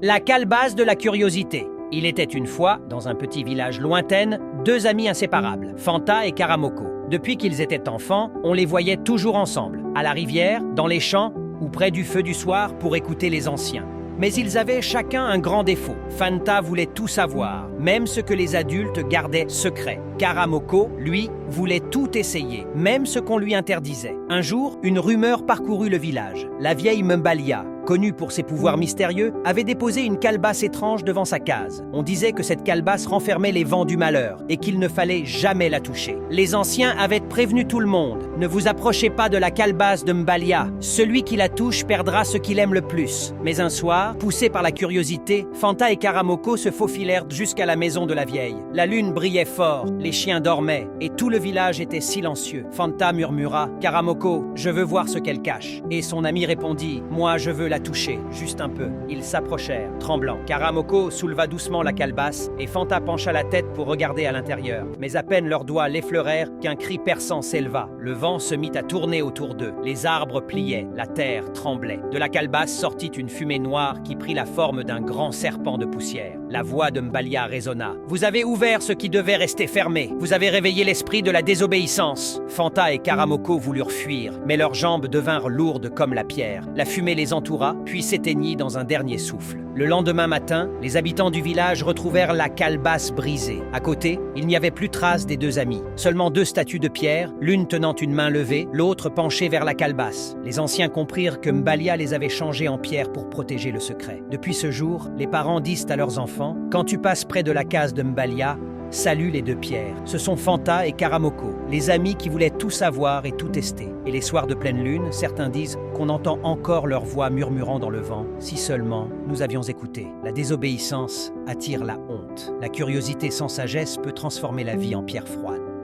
La calebasse de la curiosité. Il était une fois, dans un petit village lointain, deux amis inséparables, Fanta et Karamoko. Depuis qu'ils étaient enfants, on les voyait toujours ensemble, à la rivière, dans les champs ou près du feu du soir pour écouter les anciens. Mais ils avaient chacun un grand défaut. Fanta voulait tout savoir, même ce que les adultes gardaient secret. Karamoko, lui, voulait tout essayer, même ce qu'on lui interdisait. Un jour, une rumeur parcourut le village. La vieille Mumbalia, connue pour ses pouvoirs mystérieux, avait déposé une calebasse étrange devant sa case. On disait que cette calebasse renfermait les vents du malheur et qu'il ne fallait jamais la toucher. Les anciens avaient prévenu tout le monde. Ne vous approchez pas de la calebasse de Mbalia. Celui qui la touche perdra ce qu'il aime le plus. Mais un soir, poussés par la curiosité, Fanta et Karamoko se faufilèrent jusqu'à la maison de la vieille. La lune brillait fort, les chiens dormaient et tout le village était silencieux. Fanta murmura « Karamoko, je veux voir ce qu'elle cache ». Et son ami répondit « Moi, je veux la toucher, juste un peu ». Ils s'approchèrent, tremblants. Karamoko souleva doucement la calebasse et Fanta pencha la tête pour regarder à l'intérieur. Mais à peine leurs doigts l'effleurèrent qu'un cri perçant s'éleva. Le vent se mit à tourner autour d'eux. Les arbres pliaient, la terre tremblait. De la calebasse sortit une fumée noire qui prit la forme d'un grand serpent de poussière. La voix de Mbalia résonna. « Vous avez ouvert ce qui devait rester fermé. Vous avez réveillé l'esprit de la désobéissance. » Fanta et Karamoko voulurent fuir, mais leurs jambes devinrent lourdes comme la pierre. La fumée les entoura, puis s'éteignit dans un dernier souffle. Le lendemain matin, les habitants du village retrouvèrent la calebasse brisée. À côté, il n'y avait plus trace des deux amis. Seulement deux statues de pierre, l'une tenant une main levée, l'autre penchée vers la calebasse. Les anciens comprirent que Mbalia les avait changés en pierre pour protéger le secret. Depuis ce jour, les parents disent à leurs enfants « Quand tu passes près de la case de Mbalia, salue les deux pierres. » Ce sont Fanta et Karamoko, les amis qui voulaient tout savoir et tout tester. Et les soirs de pleine lune, certains disent qu'on entend encore leur voix murmurant dans le vent. Si seulement nous avions écouté. La désobéissance attire la honte. La curiosité sans sagesse peut transformer la vie en pierre froide.